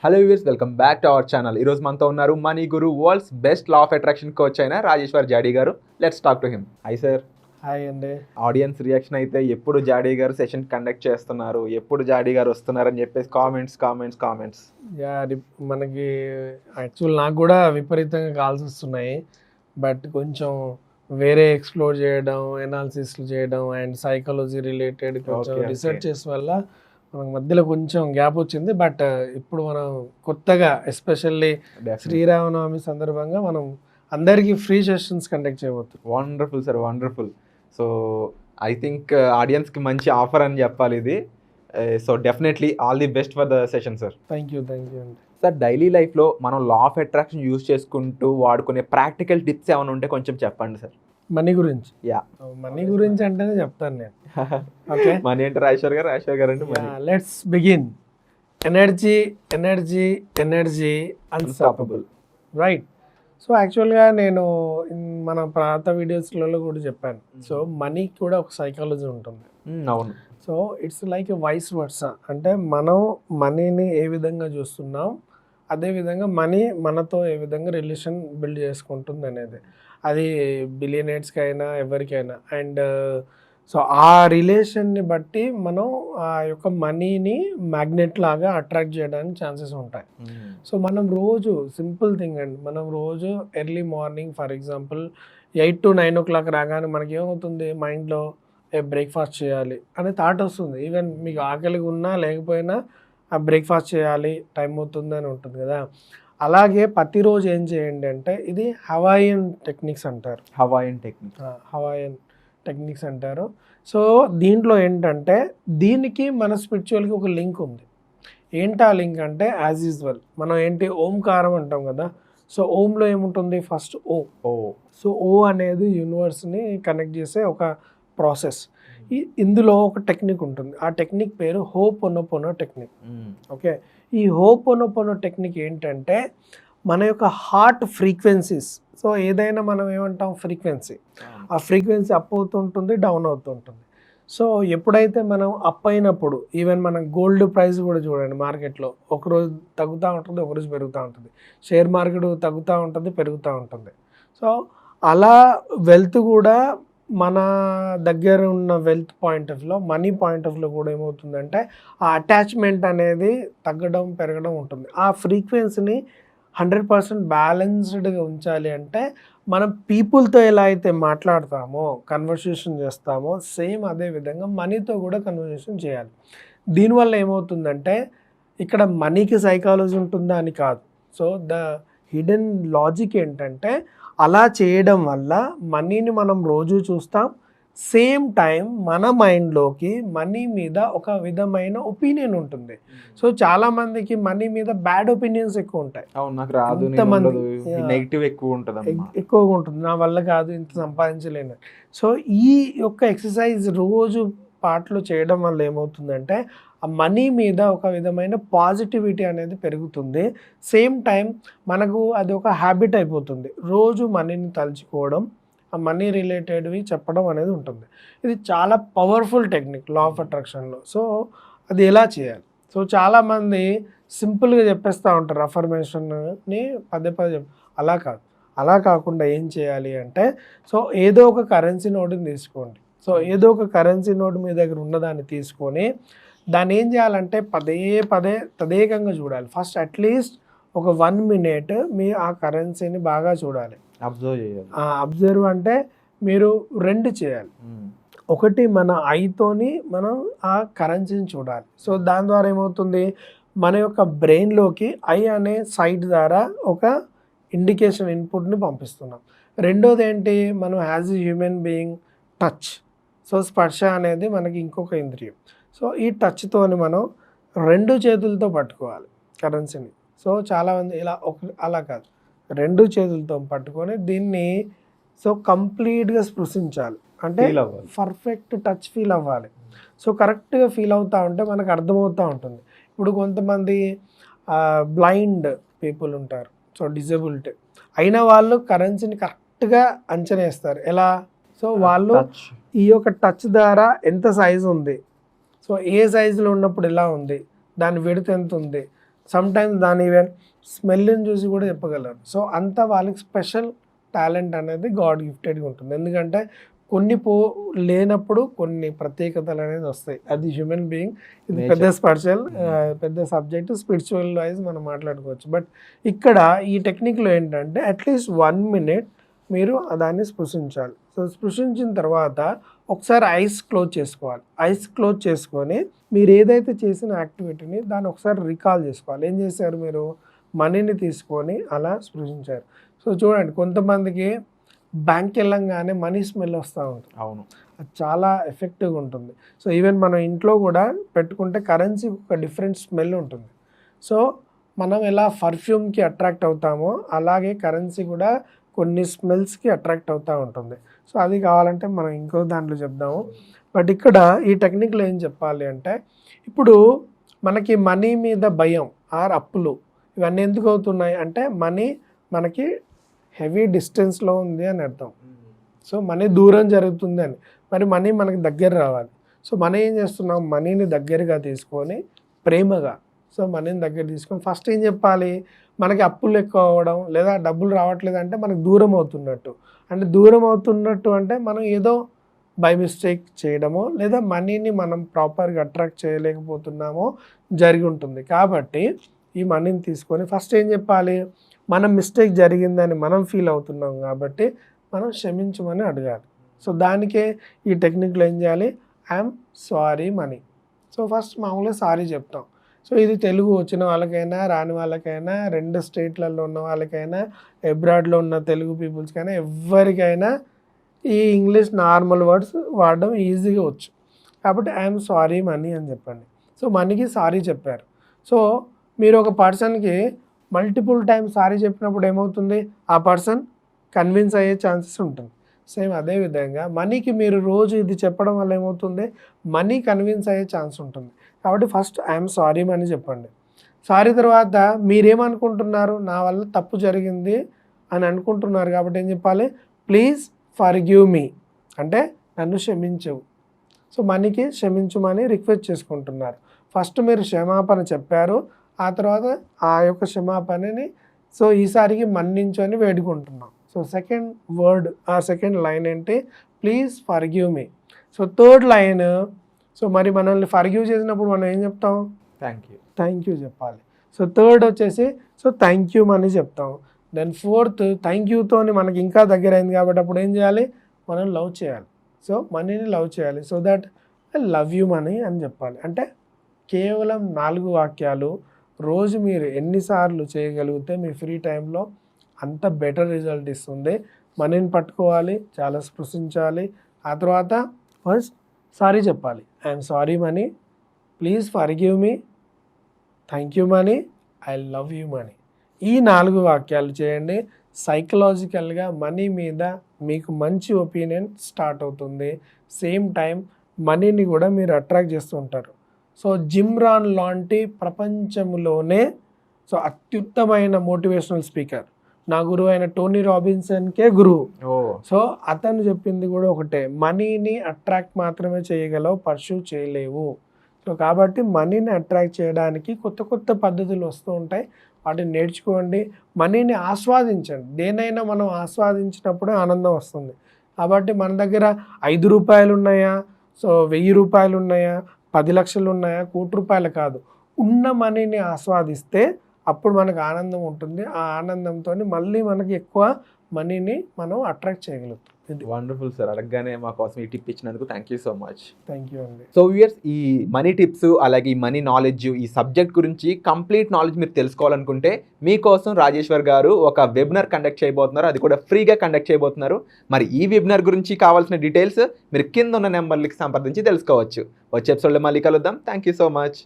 Hello viewers, welcome back to our channel. ఈరోజు మనతో ఉన్నారు money Guru, world's best law of attraction coach అయిన రాజేశ్వర్ జాడీ గారు. Let's talk to him. Hi sir. Hi అండి. Audience reaction అయితే ఎప్పుడు జాడీ గారు సెషన్ కండక్ట్ చేస్తున్నారు, ఎప్పుడు జాడీ గారు వస్తున్నారు అని చెప్పేసి కామెంట్స్. యా, మనకి యాక్చువల్ నాకు కూడా విపరీతంగా కాల్స్ వస్తున్నాయి. బట్ కొంచెం వేరే ఎక్స్ప్లోర్ చేయడం, ఎనాలిసిస్లు చేయడం అండ్ సైకాలజీ రిలేటెడ్ కొంచెం రీసెర్చెస్ వల్ల మనకు మధ్యలో కొంచెం గ్యాప్ వచ్చింది. బట్ ఇప్పుడు మనం కొత్తగా ఎస్పెషల్లీ శ్రీరామనవమి సందర్భంగా మనం అందరికీ ఫ్రీ సెషన్స్ కండక్ట్ చేయబోతున్నాం. Wonderful sir, wonderful. So I think ఆడియన్స్కి మంచి ఆఫర్ అని చెప్పాలి ఇది. So definitely all the best for the session sir. Thank you అండి. సార్, డైలీ లైఫ్లో మనం లా ఆఫ్ అట్రాక్షన్ యూజ్ చేసుకుంటూ వాడుకునే ప్రాక్టికల్ టిప్స్ ఏమైనా ఉంటే కొంచెం చెప్పండి సార్. మనీ గురించి? యా, మనీ గురించి అంటేనే చెప్తాను నేను. ఓకే, మనీ అంటే రాజేశ్వర్ గారు అంటే let's begin. Energy unstoppable, right? So యాక్చువల్గా నేను మన పాత వీడియోస్లలో కూడా చెప్పాను. సో మనీకి కూడా ఒక సైకాలజీ ఉంటుంది. అవును. So it's like a vice versa. అంటే మనం మనీని ఏ విధంగా చూస్తున్నాం, అదేవిధంగా మనీ మనతో ఏ విధంగా రిలేషన్ బిల్డ్ చేసుకుంటుంది అనేది, అది బిలియనర్స్కి అయినా ఎవరికైనా. అండ్ సో ఆ రిలేషన్ని బట్టి మనం ఆ యొక్క మనీని మ్యాగ్నెట్ లాగా అట్రాక్ట్ చేయడానికి ఛాన్సెస్ ఉంటాయి. సో మనం రోజు సింపుల్ థింగ్ అండి, మనం రోజు early morning for example 8 to 9 o'clock రాగానే మనకి ఏమవుతుంది, మైండ్లో బ్రేక్ఫాస్ట్ చేయాలి అనే థాట్ వస్తుంది. ఈవెన్ మీకు ఆకలిగా ఉన్నా లేకపోయినా ఆ బ్రేక్ఫాస్ట్ చేయాలి, టైం అవుతుంది అని ఉంటుంది కదా. అలాగే ప్రతిరోజు ఏం చేయండి అంటే, ఇది హవాయియన్ టెక్నిక్స్ అంటారు. హవాయియన్ టెక్నిక్స్ అంటారు. సో దీంట్లో ఏంటంటే, దీనికి మన స్పిరిచువల్కి ఒక లింక్ ఉంది. ఏంటి ఆ లింక్ అంటే, యాజ్ యూజువల్ మనం ఏంటి ఓంకారం అంటాం కదా. సో ఓంలో ఏముంటుంది, ఫస్ట్ ఓ. సో ఓ అనేది యూనివర్స్ని కనెక్ట్ చేసే ఒక ప్రాసెస్. ఇందులో ఒక టెక్నిక్ ఉంటుంది, ఆ టెక్నిక్ పేరు హోపోనోపోనో టెక్నిక్. ఓకే, ఈ హోపోనోపోనో టెక్నిక్ ఏంటంటే, మన యొక్క హార్ట్ ఫ్రీక్వెన్సీస్. సో ఏదైనా మనం ఏమంటాం, ఫ్రీక్వెన్సీ. ఆ ఫ్రీక్వెన్సీ అప్ అవుతుంటుంది, డౌన్ అవుతుంటుంది. సో ఎప్పుడైతే మనం అప్ అయినప్పుడు, ఈవెన్ మనం గోల్డ్ ప్రైస్ కూడా చూడండి, మార్కెట్లో ఒకరోజు తగ్గుతూ ఉంటుంది, ఒకరోజు పెరుగుతూ ఉంటుంది. షేర్ మార్కెట్ తగ్గుతూ ఉంటుంది, పెరుగుతూ ఉంటుంది. సో అలా వెల్త్ కూడా మన దగ్గర ఉన్న వెల్త్ పాయింట్ ఆఫ్ వ్యూలో, మనీ పాయింట్ ఆఫ్ వ్యూలో కూడా ఏమవుతుందంటే, ఆ అటాచ్మెంట్ అనేది తగ్గడం పెరగడం ఉంటుంది. ఆ ఫ్రీక్వెన్సీని 100% బ్యాలెన్స్డ్గా ఉంచాలి అంటే, మనం పీపుల్తో ఎలా అయితే మాట్లాడతామో, కన్వర్సేషన్ చేస్తామో, సేమ్ అదే విధంగా మనీతో కూడా కన్వర్సేషన్ చేయాలి. దీనివల్ల ఏమవుతుందంటే, ఇక్కడ మనీకి సైకాలజీ ఉంటుందా అని కాదు. సో ద హిడెన్ లాజిక్ ఏంటంటే, అలా చేయడం వల్ల మనీని మనం రోజు చూస్తాం, సేమ్ టైం మన మైండ్లోకి మనీ మీద ఒక విధమైన ఒపీనియన్ ఉంటుంది. సో చాలా మందికి మనీ మీద బ్యాడ్ ఒపీనియన్స్ ఎక్కువ ఉంటాయి. ఎక్కువగా ఉంటుంది, నా వల్ల కాదు, ఇంత సంపాదించలేను. సో ఈ యొక్క ఎక్సర్సైజ్ రోజు పాటలు చేయడం వల్ల ఏమవుతుందంటే, ఆ మనీ మీద ఒక విధమైన పాజిటివిటీ అనేది పెరుగుతుంది. సేమ్ టైం మనకు అది ఒక హ్యాబిట్ అయిపోతుంది, రోజు మనీని తలుచుకోవడం, ఆ మనీ రిలేటెడ్వి చెప్పడం అనేది ఉంటుంది. ఇది చాలా పవర్ఫుల్ టెక్నిక్ లా ఆఫ్ అట్రాక్షన్లో. సో అది ఎలా చేయాలి? సో చాలామంది సింపుల్గా చెప్పేస్తూ ఉంటారు, అఫర్మేషన్ని పదే అలా కాకుండా ఏం చేయాలి అంటే, సో ఏదో ఒక కరెన్సీ నోటుని తీసుకోండి. సో ఏదో ఒక కరెన్సీ నోటు మీ దగ్గర ఉన్నదాన్ని తీసుకొని దాన్ని ఏం చేయాలంటే, పదే తదేకంగా చూడాలి. ఫస్ట్ అట్లీస్ట్ ఒక 1 minute మీ ఆ కరెన్సీని బాగా చూడాలి, అబ్జర్వ్ అంటే మీరు 2 చేయాలి. ఒకటి మన ఐతోని మనం ఆ కరెన్సీని చూడాలి. సో దాని ద్వారా ఏమవుతుంది, మన యొక్క బ్రెయిన్లోకి ఐ అనే సైట్ ద్వారా ఒక ఇండికేషన్ ఇన్పుట్ని పంపిస్తున్నాం. రెండోది ఏంటి, మనం as a human being touch. So స్పర్శ అనేది మనకి ఇంకొక ఇంద్రియం. సో ఈ టచ్తోని మనం 2 చేతులతో పట్టుకోవాలి కరెన్సీని. సో చాలామంది అలా కాదు, 2 చేతులతో పట్టుకొని దీన్ని సో కంప్లీట్గా స్పృశించాలి. అంటే పర్ఫెక్ట్ టచ్ ఫీల్ అవ్వాలి. సో కరెక్ట్గా ఫీల్ అవుతూ ఉంటే మనకు అర్థమవుతూ ఉంటుంది. ఇప్పుడు కొంతమంది బ్లైండ్ పీపుల్ ఉంటారు, సో డిజేబిలిటీ అయిన వాళ్ళు కరెన్సీని కరెక్ట్గా అంచనా వేస్తారు. ఎలా? సో వాళ్ళు ఈ యొక్క టచ్ ద్వారా ఎంత సైజు ఉంది, సో ఏ సైజులో ఉన్నప్పుడు ఎలా ఉంది, దాని విడత ఎంత ఉంది, సమ్ టైమ్స్ దాని ఈవెన్ స్మెల్ని చూసి కూడా చెప్పగలరు. సో అంత వాళ్ళకి స్పెషల్ టాలెంట్ అనేది గాడ్ గిఫ్టెడ్గా ఉంటుంది. ఎందుకంటే కొన్ని లేనప్పుడు కొన్ని ప్రత్యేకతలు అనేది వస్తాయి. అది హ్యూమన్ బీయింగ్. ఇది పెద్ద పెద్ద సబ్జెక్ట్, స్పిరిచువల్ వైజ్ మనం మాట్లాడుకోవచ్చు. బట్ ఇక్కడ ఈ టెక్నిక్లో ఏంటంటే అట్లీస్ట్ 1 minute మీరు దాన్ని స్పృశించాలి. సో స్పృశించిన తర్వాత ఒకసారి ఐస్ క్లోజ్ చేసుకోవాలి. ఐస్ క్లోజ్ చేసుకొని మీరు ఏదైతే చేసిన యాక్టివిటీని దాన్ని ఒకసారి రికాల్ చేసుకోవాలి. ఏం చేశారు మీరు? మనీని తీసుకొని అలా స్పృశించారు. సో చూడండి, కొంతమందికి బ్యాంక్ వెళ్ళంగానే మనీ స్మెల్ వస్తూ ఉంటుంది. అవును, అది చాలా ఎఫెక్టివ్గా ఉంటుంది. సో ఈవెన్ మనం ఇంట్లో కూడా పెట్టుకుంటే కరెన్సీ ఒక డిఫరెంట్ స్మెల్ ఉంటుంది. సో మనం ఎలా పర్ఫ్యూమ్కి అట్రాక్ట్ అవుతామో అలాగే కరెన్సీ కూడా కొన్ని స్మెల్స్కి అట్రాక్ట్ అవుతూ ఉంటుంది. సో అది కావాలంటే మనం ఇంకో దాంట్లో చెప్దాము. బట్ ఇక్కడ ఈ టెక్నిక్లో ఏం చెప్పాలి అంటే, ఇప్పుడు మనకి మనీ మీద భయం ఆర్ అప్పులు ఇవన్నీ ఎందుకు అవుతున్నాయి అంటే, మనీ మనకి హెవీ డిస్టెన్స్లో ఉంది అని అర్థం. సో మనీ దూరం జరుగుతుంది అని. మరి మనీ మనకి దగ్గర రావాలి. సో మనం ఏం చేస్తున్నాం? మనీని దగ్గరగా తీసుకొని ప్రేమగా, సో మనీని దగ్గర తీసుకొని ఫస్ట్ ఏం చెప్పాలి? మనకి అప్పులు ఎక్కువ అవ్వడం లేదా డబ్బులు రావట్లేదు అంటే మనకు దూరం అవుతున్నట్టు. అంటే దూరం అవుతున్నట్టు అంటే మనం ఏదో బై మిస్టేక్ చేయడమో లేదా మనీని మనం ప్రాపర్గా అట్రాక్ట్ చేయలేకపోతున్నామో జరిగి ఉంటుంది. కాబట్టి ఈ మనీని తీసుకొని ఫస్ట్ ఏం చెప్పాలి? మనం మిస్టేక్ జరిగిందని మనం ఫీల్ అవుతున్నాం కాబట్టి మనం క్షమించమని అడగాలి. సో దానికే ఈ టెక్నిక్లో ఏం చేయాలి? I'm sorry money. So first మామూలుగా సారీ చెప్తాం. సో ఇది తెలుగు వచ్చిన వాళ్ళకైనా రాని వాళ్ళకైనా, 2 స్టేట్లలో ఉన్న వాళ్ళకైనా, అబ్రాడ్లో ఉన్న తెలుగు పీపుల్స్కైనా, ఎవరికైనా ఈ ఇంగ్లీష్ నార్మల్ వర్డ్స్ వాడడం ఈజీగా వచ్చు. కాబట్టి ఐఎమ్ సారీ మనీ అని చెప్పండి. సో మనీకి సారీ చెప్పారు. సో మీరు ఒక పర్సన్కి మల్టిపుల్ టైమ్స్ సారీ చెప్పినప్పుడు ఏమవుతుంది? ఆ పర్సన్ కన్విన్స్ అయ్యే ఛాన్సెస్ ఉంటుంది. సేమ్ అదేవిధంగా మనీకి మీరు రోజు ఇది చెప్పడం వల్ల ఏమవుతుంది? మనీ కన్విన్స్ అయ్యే ఛాన్స్ ఉంటుంది. కాబట్టి ఫస్ట్ ఐఎమ్ సారీ మనీ చెప్పండి. సారీ తర్వాత మీరేమనుకుంటున్నారు? నా వల్ల తప్పు జరిగింది అని అనుకుంటున్నారు కాబట్టి ఏం చెప్పాలి? ప్లీజ్ ఫర్గివ్ మీ, అంటే నన్ను క్షమించవు. సో మనీకి క్షమించమని రిక్వెస్ట్ చేసుకుంటున్నారు. ఫస్ట్ మీరు క్షమాపణ చెప్పారు, ఆ తర్వాత ఆ యొక్క క్షమాపణని సో ఈసారికి మన్నించు అని వేడుకుంటున్నాం. సో సెకండ్ వర్డ్ ఆ సెకండ్ లైన్ ఏంటి? Please forgive me. So third line, so మరి మనల్ని ఫర్గివ్ చేసినప్పుడు మనం ఏం చెప్తాం? థ్యాంక్ యూ చెప్పాలి. సో థర్డ్ వచ్చేసి సో థ్యాంక్ యూ అని చెప్తాం. దెన్ ఫోర్త్ థ్యాంక్ యూతోని మనకి ఇంకా దగ్గర అయింది కాబట్టి అప్పుడు ఏం చేయాలి? మనం లవ్ చేయాలి. సో మనీని లవ్ చేయాలి. So that I love you money అని చెప్పాలి. అంటే కేవలం 4 వాక్యాలు రోజు మీరు ఎన్నిసార్లు చేయగలిగితే మీ ఫ్రీ టైంలో అంత బెటర్ రిజల్ట్ ఇస్తుంది. మనీని పట్టుకోవాలి, చాలా స్పృశించాలి. ఆ తర్వాత ఫస్ట్ సారీ చెప్పాలి. I'm sorry money, please forgive me, thank you money, I love you money. ఈ 4 వాక్యాలు చేయండి. సైకలాజికల్గా మనీ మీద మీకు మంచి ఒపీనియన్ స్టార్ట్ అవుతుంది. సేమ్ టైం మనీని కూడా మీరు అట్రాక్ట్ చేస్తూ ఉంటారు. సో జిమ్ రాన్ లాంటి ప్రపంచంలోనే సో అత్యుత్తమైన మోటివేషనల్ స్పీకర్ నా గురువు అయిన టోనీ రాబిన్సన్కే గురువు. సో అతను చెప్పింది కూడా ఒకటే, మనీని అట్రాక్ట్ మాత్రమే చేయగలవు, పర్సూ చేయలేవు. సో కాబట్టి మనీని అట్రాక్ట్ చేయడానికి కొత్త కొత్త పద్ధతులు వస్తూ ఉంటాయి, వాటిని నేర్చుకోండి. మనీని ఆస్వాదించండి. దేనైనా మనం ఆస్వాదించినప్పుడే ఆనందం వస్తుంది. కాబట్టి మన దగ్గర 5 రూపాయలు ఉన్నాయా, సో 1000 రూపాయలు ఉన్నాయా, 10 లక్షలు ఉన్నాయా, ₹1,00,00,000 కాదు, ఉన్న మనీని ఆస్వాదిస్తే అప్పుడు మనకు ఆనందం ఉంటుంది. ఆ ఆనందంతో మళ్ళీ మనకి ఎక్కువ మనీని మనం అట్రాక్ట్ చేయగలుగుతాం. వండర్ఫుల్ సార్, అడగగానే మా కోసం ఈ టిప్ ఇచ్చినందుకు thank you so much. Thank you అండి. సో వ్యూయర్స్, ఈ మనీ టిప్స్ అలాగే ఈ మనీ నాలెడ్జ్, ఈ సబ్జెక్ట్ గురించి కంప్లీట్ నాలెడ్జ్ మీరు తెలుసుకోవాలనుకుంటే మీకోసం రాజేశ్వర్ గారు ఒక వెబినార్ కండక్ట్ చేయబోతున్నారు. అది కూడా ఫ్రీగా కండక్ట్ చేయబోతున్నారు. మరి ఈ వెబినార్ గురించి కావాల్సిన డీటెయిల్స్ మీరు కింద ఉన్న నెంబర్లకి సంప్రదించి తెలుసుకోవచ్చు. వచ్చే ఎపిసోడ్లో మళ్ళీ కలుద్దాం. Thank you so much.